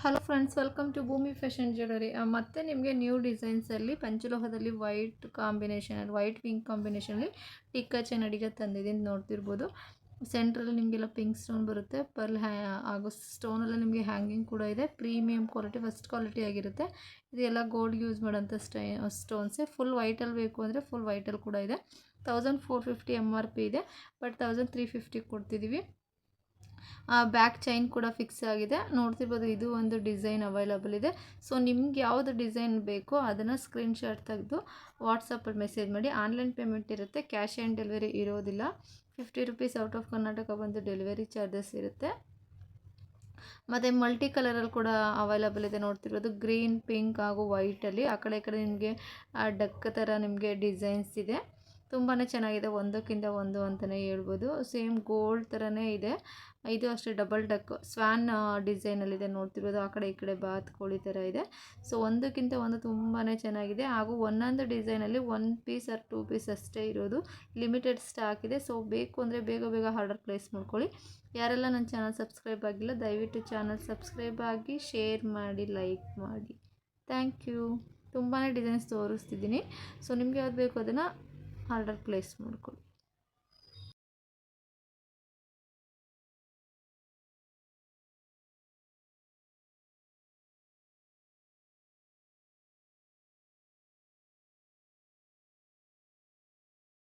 Hello friends, welcome to Bhoomi fashion jewellery. ಮತ್ತೆ ನಿಮಗೆ new ಡಿಸೈನ್ಸಲ್ಲಿ ಪಂಚಲೋಹದಲ್ಲಿ ವೈಟ್ ಕಾಂಬಿನೇಷನ್, ವೈಟ್ ಪಿಂಕ್ ಕಾಂಬಿನೇಷನಲ್ಲಿ ಟಿಕ್ಕಾ ಚೈನ್ ಅಡಿಗೆ ತಂದಿದ್ದೀನಿ. ನೋಡ್ತಿರ್ಬೋದು, ಸೆಂಟ್ರಲ್ಲಿ ನಿಮಗೆಲ್ಲ ಪಿಂಕ್ ಸ್ಟೋನ್ ಬರುತ್ತೆ. ಪರ್ಲ್ ಹಾಗೂ ಸ್ಟೋನಲ್ಲಿ ನಿಮಗೆ ಹ್ಯಾಂಗಿಂಗ್ ಕೂಡ ಇದೆ. ಪ್ರೀಮಿಯಂ ಕ್ವಾಲಿಟಿ, ಫಸ್ಟ್ ಕ್ವಾಲಿಟಿ ಆಗಿರುತ್ತೆ. ಇದೆಲ್ಲ ಗೋಲ್ಡ್ ಯೂಸ್ ಮಾಡೋಂಥ ಸ್ಟೋನ್ಸೇ. ಫುಲ್ ವೈಟಲ್ಲಿ ಬೇಕು ಅಂದರೆ ಫುಲ್ ವೈಟಲ್ಲಿ ಕೂಡ ಇದೆ. 1450 MRP ಇದೆ, ಬಟ್ 1350 ಕೊಡ್ತಿದ್ದೀವಿ. ಬ್ಯಾಕ್ ಚೈನ್ ಕೂಡ ಫಿಕ್ಸ್ ಆಗಿದೆ. ನೋಡ್ತಿರ್ಬೋದು, ಇದು ಒಂದು ಡಿಸೈನ್ ಅವೈಲಬಲ್ ಇದೆ. ಸೊ ನಿಮ್ಗೆ ಯಾವುದು ಡಿಸೈನ್ ಬೇಕೋ ಅದನ್ನು ಸ್ಕ್ರೀನ್ಶಾಟ್ ತೆಗೆದು ವಾಟ್ಸಪ್ಪಲ್ಲಿ ಮೆಸೇಜ್ ಮಾಡಿ. ಆನ್ಲೈನ್ ಪೇಮೆಂಟ್ ಇರುತ್ತೆ, ಕ್ಯಾಶ್ ಆನ್ ಡೆಲಿವರಿ ಇರೋದಿಲ್ಲ. 50 ರುಪೀಸ್ ಔಟ್ ಆಫ್ ಕರ್ನಾಟಕ ಬಂದು ಡೆಲಿವರಿ ಚಾರ್ಜಸ್ ಇರುತ್ತೆ. ಮತ್ತು ಮಲ್ಟಿ ಕಲರಲ್ಲಿ ಕೂಡ ಅವೈಲಬಲ್ ಇದೆ. ನೋಡ್ತಿರ್ಬೋದು, ಗ್ರೀನ್, ಪಿಂಕ್ ಹಾಗೂ ವೈಟಲ್ಲಿ ಆ ಕಡೆ ಈ ಕಡೆ ನಿಮಗೆ ಡಕ್ ಥರ ನಿಮಗೆ ಡಿಸೈನ್ಸ್ ಇದೆ. ತುಂಬಾ ಚೆನ್ನಾಗಿದೆ, ಒಂದಕ್ಕಿಂತ ಒಂದು ಅಂತಲೇ ಹೇಳ್ಬೋದು. ಸೇಮ್ ಗೋಲ್ಡ್ ಥರನೇ ಇದೆ. ಇದು ಅಷ್ಟೇ ಡಬಲ್ ಡಕ್ ಸ್ವ್ಯಾನ್ ಡಿಸೈನಲ್ಲಿದೆ. ನೋಡ್ತಿರ್ಬೋದು, ಆ ಕಡೆ ಈ ಕಡೆ ಬಾತುಕೋಳಿ ಥರ ಇದೆ. ಸೊ ಒಂದಕ್ಕಿಂತ ಒಂದು ತುಂಬಾ ಚೆನ್ನಾಗಿದೆ. ಹಾಗೂ ಒಂದೊಂದು ಡಿಸೈನಲ್ಲಿ 1 ಪೀಸ್ ಆರ್ 2 ಪೀಸ್ ಅಷ್ಟೇ ಇರೋದು, ಲಿಮಿಟೆಡ್ ಸ್ಟಾಕ್ ಇದೆ. ಸೊ ಬೇಕು ಅಂದರೆ ಬೇಗ ಬೇಗ ಆರ್ಡರ್ ಪ್ಲೇಸ್ ಮಾಡ್ಕೊಳ್ಳಿ. ಯಾರೆಲ್ಲ ನನ್ನ ಚಾನಲ್ ಸಬ್ಸ್ಕ್ರೈಬ್ ಆಗಿಲ್ಲ, ದಯವಿಟ್ಟು ಚಾನಲ್ ಸಬ್ಸ್ಕ್ರೈಬ್ ಆಗಿ, ಶೇರ್ ಮಾಡಿ, ಲೈಕ್ ಮಾಡಿ. Thank you. ತುಂಬಾ ಡಿಸೈನ್ಸ್ ತೋರಿಸ್ತಿದ್ದೀನಿ. ಸೊ ನಿಮಗೆ ಯಾವ್ದು ಬೇಕು ಅದನ್ನು ಆರ್ಡರ್ ಪ್ಲೇಸ್ ಮಾಡ್ಕೊಳ್ಳಿ.